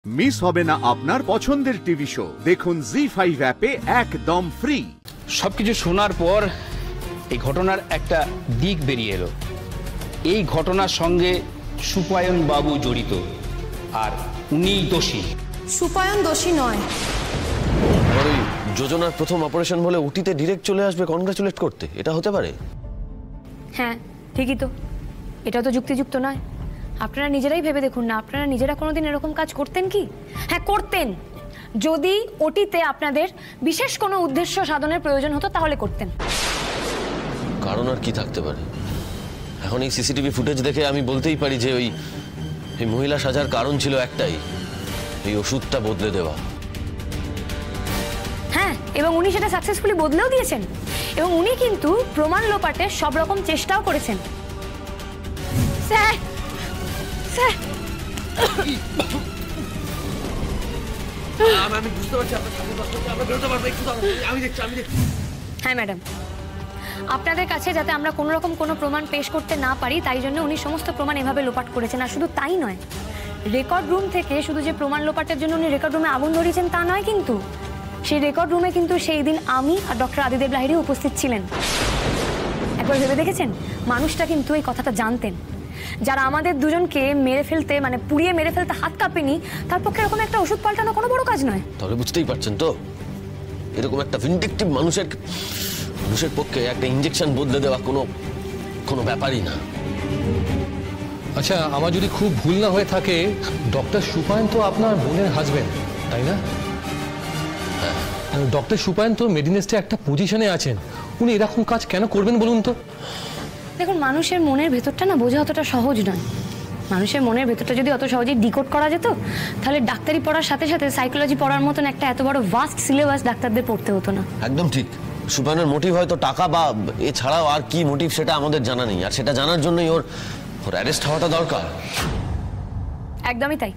Miss হবে না আপনার পছন্দের টিভি শো। দেখুন জি5 অ্যাপে একদম ফ্রি। সবকিছু শোনার পর এই ঘটনার একটা দিক বেরিয়ে এলো। এই ঘটনার সঙ্গে সুপায়ন বাবু জড়িত আর উনিই দোষী। সুপায়ন দোষী নয়। ওই যোজনার প্রথম অপারেশন বলে উটিতে ডিরেক্ট চলে আসবে কনগ্রাচুলেট করতে, এটা হতে পারে? হ্যাঁ ঠিকই তো, এটা তো যুক্তিযুক্ত নয়। আপনারা নিজেরাই ভেবে দেখুন না, আপনারা নিজেরা কোনোদিন এরকম কাজ করতেন কি? হ্যাঁ করতেন। যদি ওটিতে আপনাদের বিশেষ কোনো উদ্দেশ্য সাধনের প্রয়োজন হতো তাহলে করতেন। কারণ আর কি থাকতে পারে? এখন এই সিসিটিভি ফুটেজ দেখে আমি বলতেই পারি যে ওই মহিলা সাজার কারণ ছিল একটাই, এই ওষুধটা বদলে দেওয়া। হ্যাঁ, এবং উনি সেটা সাকসেসফুলি বদলেও দিয়েছেন, এবং উনি কিন্তু প্রমাণ লোপাটে সব রকম চেষ্টাও করেছেন। স্যার স্যার আমি বুঝতে পারছি আমরা বেরোতে পারবো, একটু আমি দেখছি। হ্যাঁ ম্যাডাম, আপনাদের কাছে যাতে আমরা কোনো রকম কোনো প্রমাণ পেশ করতে না পারি তাই জন্য উনি সমস্ত প্রমাণ এভাবে লোপাট করেছেন। আর শুধু তাই নয়, রেকর্ড রুম থেকে শুধু যে প্রমাণ লোপাটের জন্য উনি রেকর্ড রুমে আগুন ধরিয়েছেন তা নয়, কিন্তু সেই রেকর্ড রুমে কিন্তু সেই দিন আমি আর ডক্টর আদিদেব লাহিড়ী উপস্থিত ছিলেন। একবার ভেবে দেখেছেন? মানুষটা কিন্তু এই কথাটা জানতেন। যারা আমাদের দুজনকে মেরে ফেলতে মানে পুড়িয়ে মেরে ফেলতে হাত কাঁপেনি, তার পক্ষে এরকম একটা ওষুধ পাল্টানো কোনো বড় কাজ নয়। তাহলে বুঝতেই পারছেন তো, এরকম একটা ভিনডিকটিভ মানুষের পক্ষে একটা ইনজেকশন বদলে দেওয়া কোনো ব্যাপারই না। আচ্ছা, আমার যদি খুব ভুল না হয়ে থাকে, ডক্টর সুপায়ন তো আপনার বোনের হাজবেন্ড, তাই না? ডক্টর সুপায়ন তো মেডিনেস্টে একটা পজিশনে আছেন, উনি এরকম কাজ কেন করবেন বলুন তো? দেখুন, মানুষের মনের ভেতরটা না বোঝা অতটা সহজ নয়। মানুষের মনের ভেতরটা যদি অত সহজেই ডিকোড করা যেত, তাহলে ডাক্তারি পড়ার সাথে সাথে সাইকোলজি পড়ার মতন একটা এত বড় ভাস্ট সিলেবাস ডাক্তারদের পড়তে হতো না। একদম ঠিক। সুপায়নের মোটিভ হয়তো টাকা বা এছাড়াও আর কি মোটিভ সেটা আমাদের জানা নেই, আর সেটা জানার জন্যই ওর অ্যারেস্ট হওয়াটা দরকার। একদমই তাই।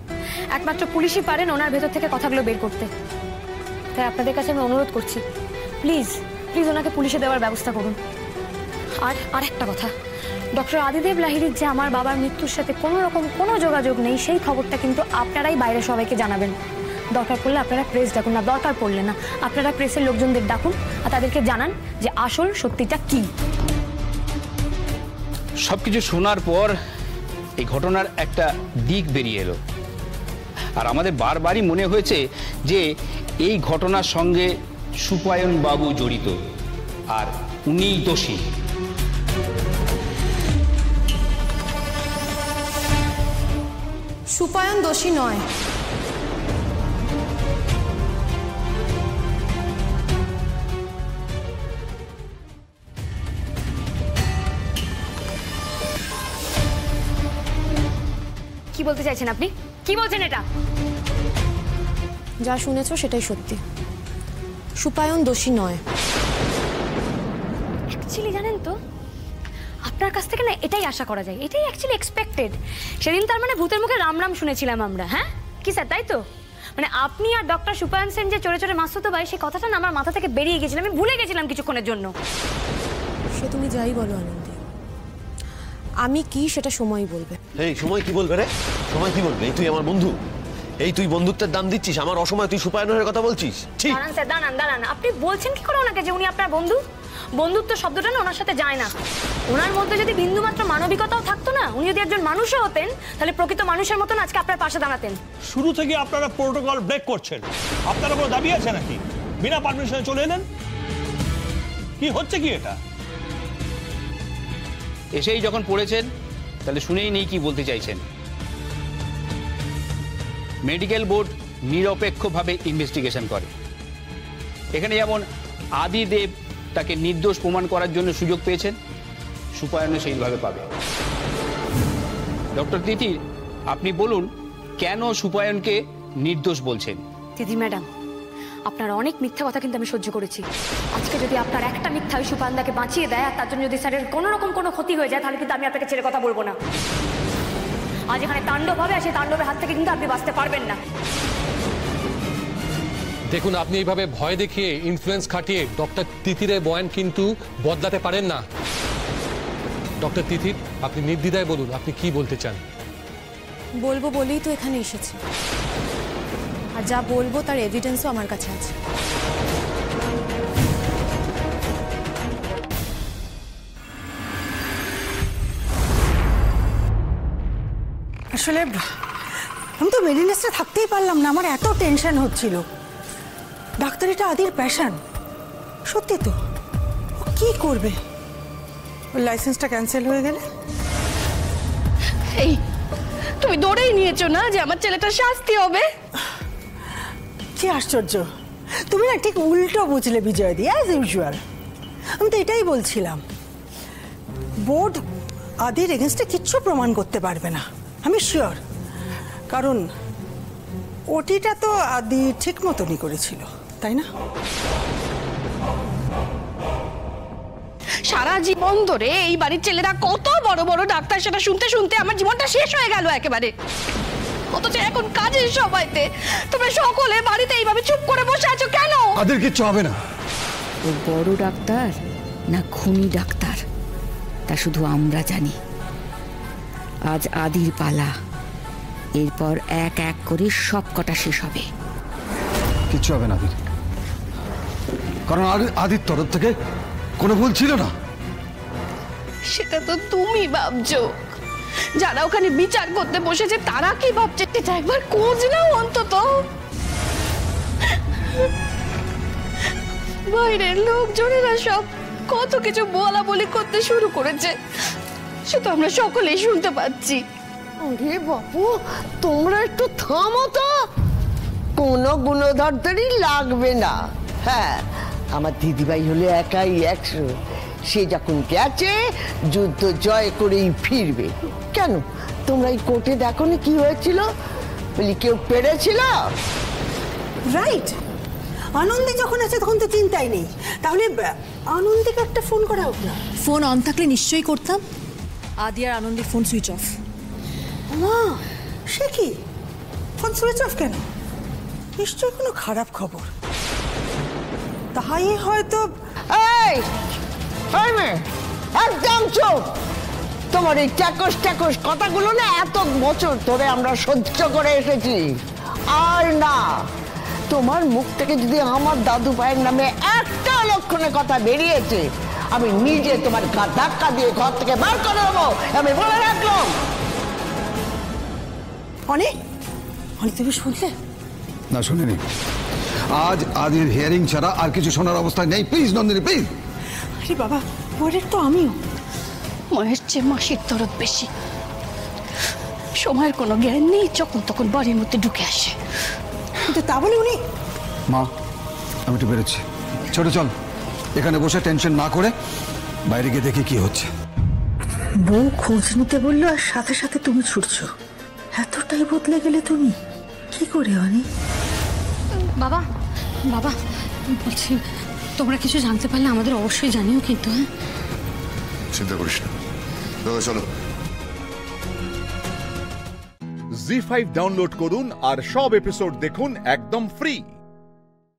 একমাত্র পুলিশই পারেন ওনার ভেতর থেকে কথাগুলো বের করতে। তাই আপনাদের কাছে আমি অনুরোধ করছি, প্লিজ প্লিজ ওনাকে পুলিশে দেওয়ার ব্যবস্থা করুন। আর একটা কথা, ডক্টর আদিদেব লাহিড়ীর যে আমার বাবার মৃত্যুর সাথে কোনো রকম কোনো যোগাযোগ নেই, সেই খবরটা কিন্তু আপনারাই বাইরে সবাইকে জানাবেন। দরকার পড়লে আপনারা প্রেস ডাকুন, না দরকার পড়লে না, আপনারা প্রেসের লোকজনদের ডাকুন আর তাদেরকে জানান যে আসল সত্যিটা কি। সবকিছু শোনার পর এই ঘটনার একটা দিক বেরিয়ে এলো, আর আমাদের বারবারই মনে হয়েছে যে এই ঘটনার সঙ্গে সুপায়ন বাবু জড়িত আর উনিই দোষী। সুপায়ন দোষী নয়। কি বলতে চাইছেন আপনি? কি বলছেন এটা? যা শুনেছো সেটাই সত্যি। সুপায়ন দোষী নয়। অ্যাকচুয়ালি জানেন তো, আপনার কাছ থেকে না এটাই আশা করা যায়, এটাই অ্যাকচুয়ালি এক্সপেক্টেড। সেদিন তার মানে ভূতের মুখে রাম রাম শুনেছিলাম আমরা। হ্যাঁ কি স্যার, তাই তো? মানে আপনি আর ডক্টর সুপায়ন সেন যে চোরে চোরে মাসুতো ভাই, সেই কথাটা না আমার মাথা থেকে বেরিয়ে গেছিল, আমি ভুলে গেছিলাম কিছুক্ষণের জন্য। সে তুমি যাই বলো আনন্দী, আমি কি সেটা সময়ই বলবে। এই সময় কি বলবে রে? সময় কি বলবে? এই তুই আমার বন্ধু, এই তুই বন্ধুত্বের দাম দিচ্ছিস, আমার অসময় তুই সুপায়নের কথা বলছিস? ঠিক। দাঁড়ান স্যার, দাঁড়ান। আপনি বলছেন কি করে ওনাকে যে উনি আপনার বন্ধু? বন্ধুত্ব শব্দটা না ওনার সাথে যায় না। ওনার মধ্যে যদি বিন্দুমাত্র মানবিকতাও থাকতো না, উনি যদি একজন মানুষও হতেন, তাহলে প্রকৃত মানুষের মতন আজকে আপনার পাশে দাঁড়াতেন। শুরু থেকে আপনারা প্রোটোকল ব্রেক করছেন। আপনারা কোনো দাবি আছে নাকি? বিনা পারমিশনে চলে এলেন, কি হচ্ছে কি এটা? এসেই যখন পড়েছেন তাহলে শুনেই নেই কি বলতে চাইছেন। মেডিকেল বোর্ড নিরপেক্ষভাবে ইনভেস্টিগেশন করে। এখানে যেমন আদিদেব তাকে নির্দোষ প্রমাণ করার জন্য সুযোগ পেয়েছেন, সুপায়নও সেইভাবে পাবে। ডক্টর তিথি, আপনি বলুন কেন সুপায়নকে নির্দোষ বলছেন? দিদি ম্যাডাম, আপনার অনেক মিথ্যা কথা কিন্তু আমি সহ্য করেছি। আজকে যদি আপনার একটা মিথ্যা ওই সুপায়নদাকে বাঁচিয়ে দেয় আর তার জন্য যদি স্যারের কোনো রকম কোনো ক্ষতি হয়ে যায়, তাহলে কিন্তু আমি আপনাকে ছেড়ে কথা বলবো না। আজ এখানে তাণ্ডব হবে, আর সেই তাণ্ডবের হাত থেকে কিন্তু আপনি বাঁচতে পারবেন না। দেখুন, আপনি এইভাবে ভয় দেখিয়ে ইনফ্লুয়েন্স খাটিয়ে ডক্টর তিথির বয়ান কিন্তু বদলাতে পারেন না। ডক্টর তিথির, আপনি নির্দ্বিধায় বলুন আপনি কি বলতে চান। বলবো বলেই তো এখানে এসেছি। আর যা বলবো তার এভিডেন্সও আমার কাছে আছে। আসলে আমি তো মেরিনেসে থাকতেই পারলাম না, আমার এত টেনশন হচ্ছিল। ডাক্তারিটা আদির প্যাশন, সত্যি তো। ও কি করবে? ওর লাইসেন্সটা ক্যান্সেল হয়ে গেলে? এই তুমি দৌড়েই নিয়েছো না যে আমার ছেলেটার শাস্তি হবে? কি আশ্চর্য, তুমি না ঠিক উল্টো বুঝলে বিজয়দি, অ্যাজ ইউজুয়াল। আমি তো এটাই বলছিলাম, বোর্ড আদির এগেনস্টে কিচ্ছু প্রমাণ করতে পারবে না, আমি শিওর। কারণ ওটিটা তো আদি ঠিক মতনই করেছিল, তাই না? সারা জীবন ধরে এই বাড়ির ছেলেরা কত বড় বড় ডাক্তার, সেটা শুনতে শুনতে আমার জীবনটা শেষ হয়ে গেল একেবারে। অথচ এখন কাজের সময়তে তোমরা সকলে বাড়িতে এইভাবে চুপ করে বসে আছো কেন? আদের কিচ্ছু হবে না। ও বড় ডাক্তার না খুনি ডাক্তার তা শুধু আমরা জানি। আজ আদির পালা, এরপর এক এক করে সব কটা শেষ হবে। কিচ্ছু হবে না আদির, কারণ আদির তরফ থেকে কোনো ভুল ছিল না। সেটা তো তুমি ভাবছো, যারা ওখানে বিচার করতে বসেছে তারা কি ভাবছে সেটা একবার খোঁজ নাও অন্তত। বাইরের লোকজনেরা সব কত কিছু বলা বলি করতে শুরু করেছে, সে তো আমরা সকলেই শুনতে পাচ্ছি। আরে বাবু, তোমরা একটু থামো তো, কোনো গুণধরদেরই লাগবে না। হ্যাঁ, আমার দিদিভাই হলে একাই 100, সে যখন গেছে যুদ্ধ জয় করেই ফিরবে। কেন তোমরা এই কোর্টে দেখো নি কি হয়েছিল? বলি কেউ পেরেছিল? রাইট, আনন্দে যখন আছে তখন তো চিন্তাই নেই। তাহলে আনন্দকে একটা ফোন করা হোক না। ফোন অন থাকলে নিশ্চয়ই করতাম। আদি আর আনন্দের ফোন সুইচ অফ। মা, সে কি ফোন সুইচ অফ কেন? নিশ্চয়ই কোনো খারাপ খবর। তাই হয়তো। এই মেয়ে, একদম চুপ। তোমার এই ট্যাকস ট্যাকস কথাগুলো না এত বছর ধরে আমরা সহ্য করে এসেছি, আর না। তোমার মুখ থেকে যদি আমার দাদু ভাইয়ের নামে একটা লক্ষণের কথা বেরিয়েছে, আমি নিজে তোমার গা ধাক্কা দিয়ে ঘর থেকে বার করে দেবো, আমি বলে রাখলাম। অনেক অনেক, তুমি শুনলে? না, শুনিনি। আজ আদির হিয়ারিং ছাড়া আর কিছু শোনার অবস্থায় নেই। Please Nandini, please. আরে বাবা, পরের তো আমিও। মায়ের চেয়ে মাসির তরফ বেশি। সময়ের কোনো জ্ঞান নেই, যখন তখন বাড়ির মধ্যে ঢুকে আসে। কিন্তু তা বলে উনি। মা, আমি একটু বেরোচ্ছি। ছোট চল, এখানে বসে টেনশন না করে বাইরে গিয়ে দেখি কি হচ্ছে। বউ খোঁজ নিতে বললো আর সাথে সাথে তুমি ছুটছো। এতটাই বদলে গেলে তুমি, কি করে অনেক? বাবা বাবা বলছি, তোমরা কিছু জানতে পারলে আমাদের অবশ্যই জানিও কিন্তু। হ্যাঁ, চিন্তা করিস না, চলো। জি5 ডাউনলোড করুন আর সব এপিসোড দেখুন একদম ফ্রি।